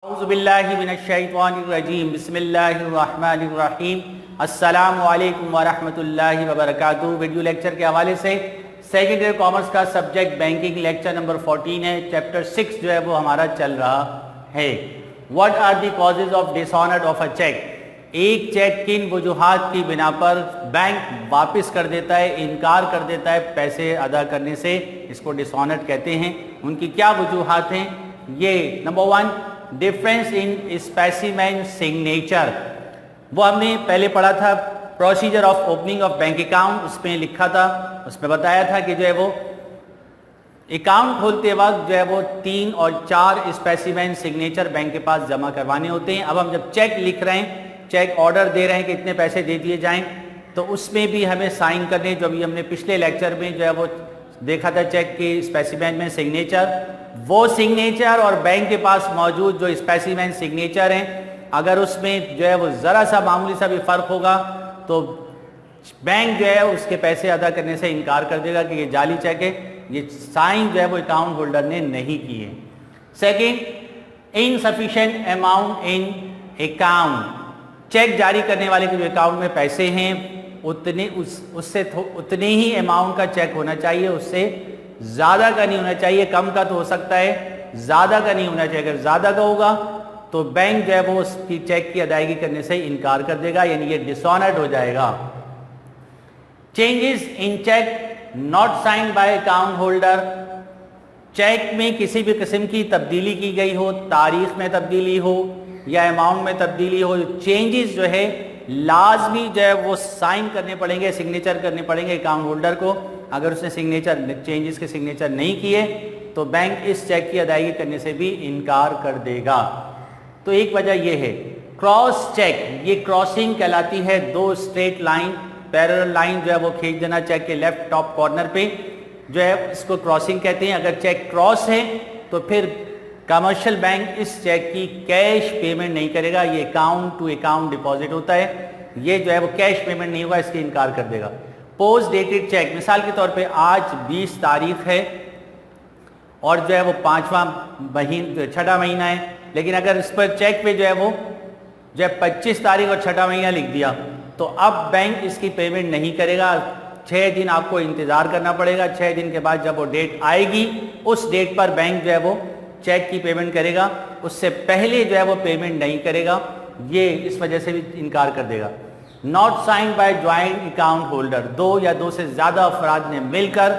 औज़ुबिल्लाहिमिनश्शैतानिर्रजीम बिस्मिल्लाहिर्रहमानिर्रहीम अस्सलामु अलैकुम वरहमतुल्लाहि वबरकातुहू। वीडियो लेक्चर के हवाले से सेकेंड ईयर कॉमर्स का सब्जेक्ट बैंकिंग लेक्चर नंबर 14 है। चैप्टर 6 जो है वो हमारा चल रहा है। What are the causes of dishonour of a cheque. एक चेक किन वजूहात की बिना पर बैंक वापस कर देता है, इनकार कर देता है पैसे अदा करने से, इसको डिसऑनर कहते हैं। उनकी क्या वजूहात हैं? ये number 1, difference in specimen signature. वो हमने पहले पढ़ा था, procedure of opening of bank account, उसमें लिखा था, उसमें बताया था कि जो है वो अकाउंट खोलते वक्त जो है वो 3 और 4 स्पेसिमेन सिग्नेचर बैंक के पास जमा करवाने होते हैं। अब हम जब चेक लिख रहे हैं, चेक ऑर्डर दे रहे हैं कि इतने पैसे दे दिए जाएं, तो उसमें भी हमें साइन करने, जो अभी हमने पिछले लेक्चर में जो है वो देखा था चेक के स्पेसिमेन में सिग्नेचर, वो सिग्नेचर और बैंक के पास मौजूद जो स्पेसिमेन सिग्नेचर हैं, अगर उसमें जो है वो ज़रा सा मामूली सा भी फ़र्क होगा तो बैंक जो है उसके पैसे अदा करने से इनकार कर देगा कि ये जाली चेक है, ये साइन जो है वो अकाउंट होल्डर ने नहीं किए। Second, insufficient amount in account. Cheque जारी करने वाले के जो अकाउंट में पैसे हैं उतने ही अमाउंट का चेक होना चाहिए, उससे ज़्यादा का नहीं होना चाहिए। कम का तो हो सकता है, ज़्यादा का नहीं होना चाहिए। अगर ज़्यादा का होगा तो बैंक जो है वो उसकी चेक की अदायगी करने से इनकार कर देगा, यानी ये डिसऑनर्ड हो जाएगा। Changes in cheque not signed by account holder. Cheque में किसी भी किस्म की तब्दीली की गई हो, तारीख में तब्दीली हो या अमाउंट में तब्दीली हो, चेंजेस जो है लाजमी जो है वो साइन करने पड़ेंगे, सिग्नेचर करने पड़ेंगे अकाउंट होल्डर को। अगर उसने चेंजेस के सिग्नेचर नहीं किए तो बैंक इस चेक की अदायगी करने से भी इनकार कर देगा। तो एक वजह यह है। क्रॉस चेक, ये क्रॉसिंग कहलाती है। 2 स्ट्रेट लाइन, पैरेलल लाइन जो है वो खींच देना चेक के लेफ्ट टॉप कॉर्नर पे, जो है इसको क्रॉसिंग कहते हैं। अगर चेक क्रॉस है तो फिर कमर्शियल बैंक इस चेक की कैश पेमेंट नहीं करेगा। ये अकाउंट टू अकाउंट डिपॉजिट होता है, ये जो है वो कैश पेमेंट नहीं होगा, इसके इनकार कर देगा। पोस्ट डेटेड चेक, मिसाल के तौर पे आज 20 तारीख है और जो है वो 6वां महीना है, लेकिन अगर इस पर चेक पे जो है वो 25 तारीख और 6वां महीना लिख दिया तो अब बैंक इसकी पेमेंट नहीं करेगा। 6 दिन आपको इंतज़ार करना पड़ेगा। 6 दिन के बाद जब वो डेट आएगी उस डेट पर बैंक जो है वो चेक की पेमेंट करेगा, उससे पहले जो है वो पेमेंट नहीं करेगा। ये इस वजह से भी इनकार कर देगा। Not sign by joint account holder, 2 या 2 से ज़्यादा अफराद ने मिलकर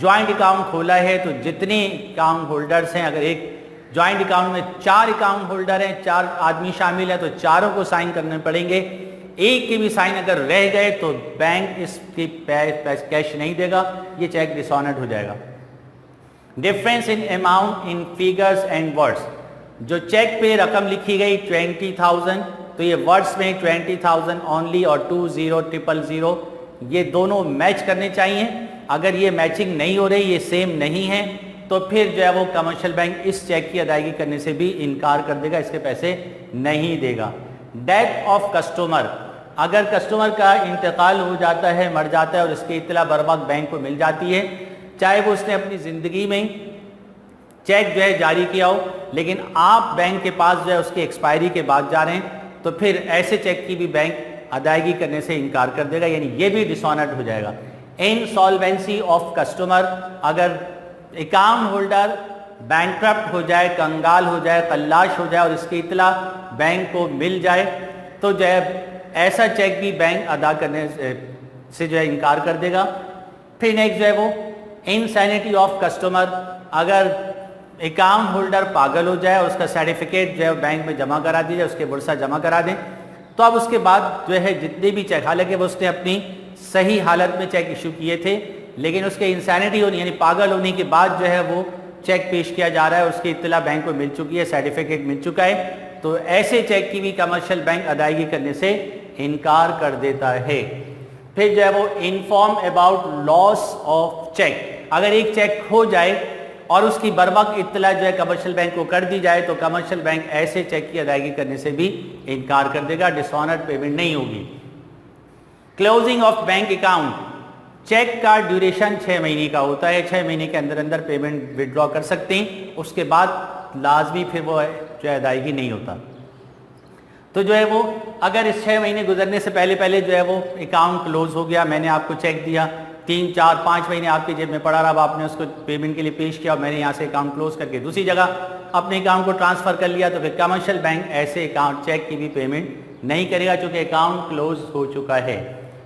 ज्वाइंट अकाउंट खोला है तो जितने अकाउंट होल्डर्स हैं, अगर एक ज्वाइंट अकाउंट में 4 अकाउंट होल्डर हैं, 4 आदमी शामिल है, तो चारों को साइन करने पड़ेंगे। एक के भी साइन अगर रह गए तो बैंक इसकी कैश नहीं देगा, ये चेक डिसऑनर्ड हो जाएगा। Difference in amount in figures and words, जो चेक पे रकम लिखी गई 20,000, तो ये वर्ड्स में 20,000 ओनली और 20,000, ये दोनों मैच करने चाहिए। अगर ये मैचिंग नहीं हो रही, ये सेम नहीं है, तो फिर जो है वो कमर्शियल बैंक इस चेक की अदायगी करने से भी इनकार कर देगा, इसके पैसे नहीं देगा। डेथ ऑफ कस्टमर, अगर कस्टमर का इंतकाल हो जाता है, मर जाता है और इसकी इत्तला बर वक्त बैंक को मिल जाती है, चाहे वो उसने अपनी ज़िंदगी में चेक जो है जारी किया हो, लेकिन आप बैंक के पास जो है उसकी एक्सपायरी के बाद जा रहे हैं, तो फिर ऐसे चेक की भी बैंक अदायगी करने से इनकार कर देगा, यानी ये भी डिसऑनर्ड हो जाएगा। इनसॉल्वेंसी ऑफ कस्टमर, अगर अकाउंट होल्डर बैंकक्रप्ट हो जाए, कंगाल हो जाए, खल्लाश हो जाए और इसकी इत्तला बैंक को मिल जाए, तो जो है ऐसा चेक भी बैंक अदा करने से जो है इनकार कर देगा। फिर नेक्स्ट जो है वो इनसैनिटी ऑफ कस्टमर, अगर अकाउंट होल्डर पागल हो जाए, उसका सर्टिफिकेट जो है बैंक में जमा करा दीजिए, उसके बुरसा जमा करा दें, तो अब उसके बाद जो है जितने भी चेक, हालांकि वो उसने अपनी सही हालत में चेक इशू किए थे, लेकिन उसके इंसैनिटी होने यानी पागल होने के बाद जो है वो चेक पेश किया जा रहा है, उसकी इत्तला बैंक को मिल चुकी है, सर्टिफिकेट मिल चुका है, तो ऐसे चेक की भी कमर्शियल बैंक अदायगी करने से इनकार कर देता है। फिर जो है वो inform about loss of cheque, अगर एक चेक खो जाए और उसकी बरवक्त इत्तला जो है कमर्शियल बैंक को कर दी जाए तो कमर्शियल बैंक ऐसे चेक की अदायगी करने से भी इनकार कर देगा, डिसऑनर्ड पेमेंट नहीं होगी। Closing of bank account, cheque का ड्यूरेशन 6 महीने का होता है, 6 महीने के अंदर अंदर पेमेंट विड्रॉ कर सकते हैं, उसके बाद लाजमी फिर वो जो है अदायगी नहीं होता। तो जो है वो अगर इस 6 महीने गुजरने से पहले पहले जो है वो अकाउंट क्लोज हो गया, मैंने आपको चेक दिया, 3, 4, 5 महीने आपकी जेब में पड़ा रहा, अब आपने उसको पेमेंट के लिए पेश किया और मैंने यहाँ से अकाउंट क्लोज करके दूसरी जगह अपने अकाउंट को ट्रांसफ़र कर लिया, तो फिर कमर्शियल बैंक ऐसे अकाउंट चेक की भी पेमेंट नहीं करेगा चूँकि अकाउंट क्लोज हो चुका है।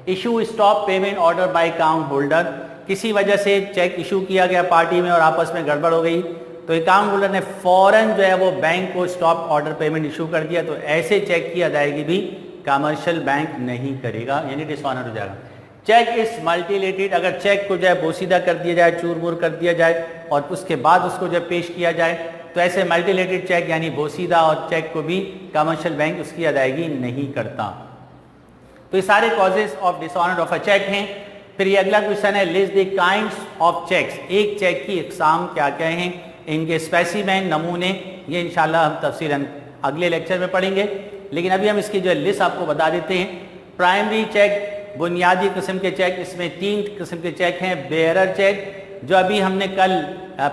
Issue stop payment order by account holder, किसी वजह से चेक इशू किया गया पार्टी में और आपस में गड़बड़ हो गई, तो अकाउंट होल्डर ने फ़ौरन जो है वो बैंक को स्टॉप ऑर्डर पेमेंट इशू कर दिया, तो ऐसे चेक की अदायगी भी कमर्शियल बैंक नहीं करेगा, यानी डिसऑनर हो जाएगा। चेक इस मल्टीलेटेड, अगर चेक को जो है बोसीदा कर दिया जाए, चूर मूर कर दिया जाए और उसके बाद उसको जब पेश किया जाए, तो ऐसे मल्टीलेटेड चेक यानी बोसीदा और चेक को भी कमर्शियल बैंक उसकी अदायगी नहीं करता। तो ये सारे causes of dishonour of a cheque हैं। फिर ये अगला क्वेश्चन है, list the kinds of cheques, एक चेक की इकसाम क्या क्या हैं, इनके स्पेसिमेन नमूने, ये इंशाल्लाह हम तफसीलन अगले लेक्चर में पढ़ेंगे, लेकिन अभी हम इसकी जो लिस्ट आपको बता देते हैं। प्राइमरी चेक, बुनियादी किस्म के चेक, इसमें 3 किस्म के चेक हैं। बेयरर चेक, जो अभी हमने कल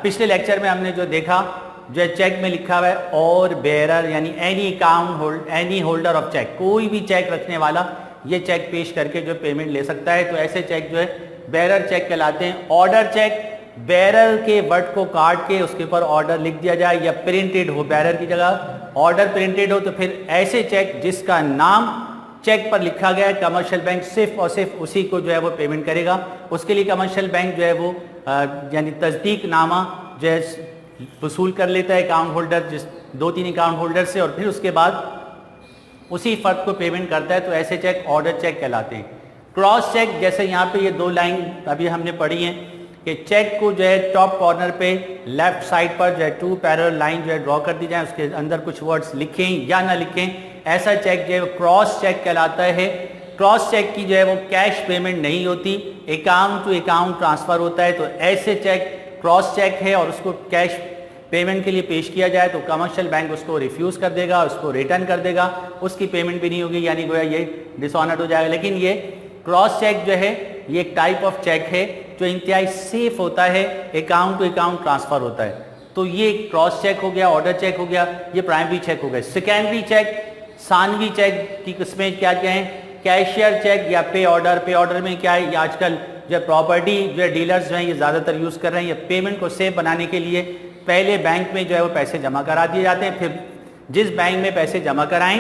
पिछले लेक्चर में हमने जो देखा, जो है चेक में लिखा हुआ है और बेयरर यानी एनी होल्डर ऑफ चेक, कोई भी चेक रखने वाला ये चेक पेश करके जो पेमेंट ले सकता है, तो ऐसे चेक जो है बेयरर चेक कहलाते हैं। ऑर्डर चेक, बेयरर के वर्ड को काट के उसके ऊपर ऑर्डर लिख दिया जाए या प्रिंटेड हो, बेयरर की जगह ऑर्डर प्रिंटेड हो, तो फिर ऐसे चेक जिसका नाम चेक पर लिखा गया है, कमर्शियल बैंक सिर्फ और सिर्फ उसी को जो है वो पेमेंट करेगा। उसके लिए कमर्शियल बैंक जो है वो यानी तस्दीक नामा जो है वसूल कर लेता है अकाउंट होल्डर, जिस 2-3 अकाउंट होल्डर से, और फिर उसके बाद उसी फर्द को पेमेंट करता है, तो ऐसे चेक ऑर्डर चेक कहलाते हैं। क्रॉस चेक, जैसे यहाँ पे ये 2 लाइन अभी हमने पढ़ी हैं कि चेक को जो है टॉप कॉर्नर पे लेफ्ट साइड पर जो है 2 पैरेलल लाइन जो है ड्रॉ कर दी जाए, उसके अंदर कुछ वर्ड्स लिखें या ना लिखें, ऐसा चेक जो है क्रॉस चेक कहलाता है। क्रॉस चेक की जो है वो कैश पेमेंट नहीं होती, अकाउंट टू अकाउंट ट्रांसफ़र होता है, तो ऐसे चेक क्रॉस चेक है और उसको कैश पेमेंट के लिए पेश किया जाए तो कमर्शियल बैंक उसको रिफ्यूज़ कर देगा, उसको रिटर्न कर देगा, उसकी पेमेंट भी नहीं होगी, यानी गोया ये डिसऑनर्ड हो जाएगा। लेकिन ये क्रॉस चेक जो है ये एक टाइप ऑफ चेक है जो इंतहाई सेफ होता है, अकाउंट टू अकाउंट ट्रांसफ़र होता है, तो ये क्रॉस चेक हो गया, ऑर्डर चेक हो गया, ये प्राइमरी चेक हो गया। सेकेंडरी चेक, सानवी चेक की किस्में क्या क्या हैं, कैशियर चेक या पे ऑर्डर में क्या है, ये आजकल जो प्रॉपर्टी जो है डीलर्स जो हैं ये ज़्यादातर यूज़ कर रहे हैं, ये पेमेंट को सेफ बनाने के लिए पहले बैंक में जो है वो पैसे जमा करा दिए जाते हैं, फिर जिस बैंक में पैसे जमा कराएं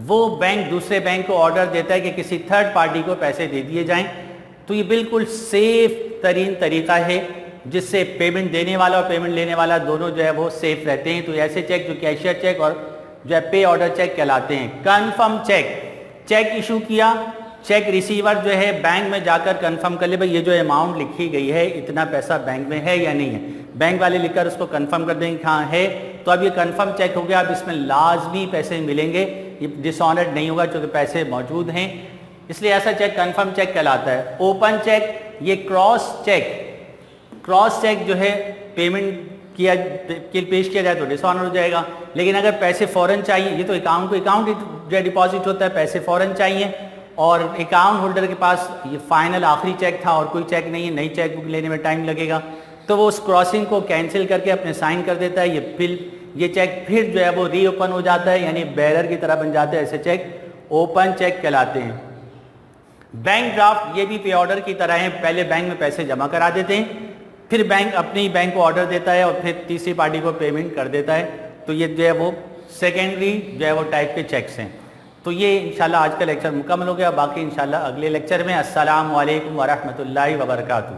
वो बैंक दूसरे बैंक को ऑर्डर देता है कि किसी थर्ड पार्टी को पैसे दे दिए जाएं, तो ये बिल्कुल सेफ तरीन तरीका है जिससे पेमेंट देने वाला और पेमेंट लेने वाला दोनों जो है वो सेफ रहते हैं। तो ऐसे चेक जो कैशियर चेक और जो है पे ऑर्डर चेक कहलाते हैं। कन्फर्म चेक, चेक इशू किया, चेक रिसीवर जो है बैंक में जाकर कंफर्म कर ले भाई ये जो अमाउंट लिखी गई है इतना पैसा बैंक में है या नहीं है, बैंक वाले लिखकर उसको कंफर्म कर देंगे हाँ है, तो अब ये कंफर्म चेक हो गया, अब इसमें लाजमी पैसे मिलेंगे, ये डिसऑनर्ड नहीं होगा क्योंकि पैसे मौजूद हैं, इसलिए ऐसा चेक कंफर्म चेक कहलाता है। ओपन चेक, ये क्रॉस चेक जो है पेमेंट किया पेश किया जाए तो डिसऑनर हो जाएगा, लेकिन अगर पैसे फ़ौरन चाहिए, ये तो अकाउंट जो डिपॉजिट होता है, पैसे फ़ौरन चाहिए और अकाउंट होल्डर के पास ये फाइनल आखिरी चेक था और कोई चेक नहीं है, नई चेक बुक लेने में टाइम लगेगा, तो वो उस क्रॉसिंग को कैंसिल करके अपने साइन कर देता है, ये चेक फिर जो है वो रीओपन हो जाता है, यानी बेरर की तरह बन जाते हैं, ऐसे चेक ओपन चेक कहलाते हैं। बैंक ड्राफ्ट, ये भी पे ऑर्डर की तरह है, पहले बैंक में पैसे जमा करा देते हैं, फिर बैंक अपने ही बैंक को ऑर्डर देता है और फिर तीसरी पार्टी को पेमेंट कर देता है, तो ये जो है वो सेकेंडरी जो है वो टाइप के चेक्स हैं। तो ये इंशाल्लाह आज का लेक्चर मुकम्मल हो गया, बाकी इंशाल्लाह अगले लेक्चर में। अस्सलामु अलैकुम वरहमतुल्लाहि वबरकातुहू।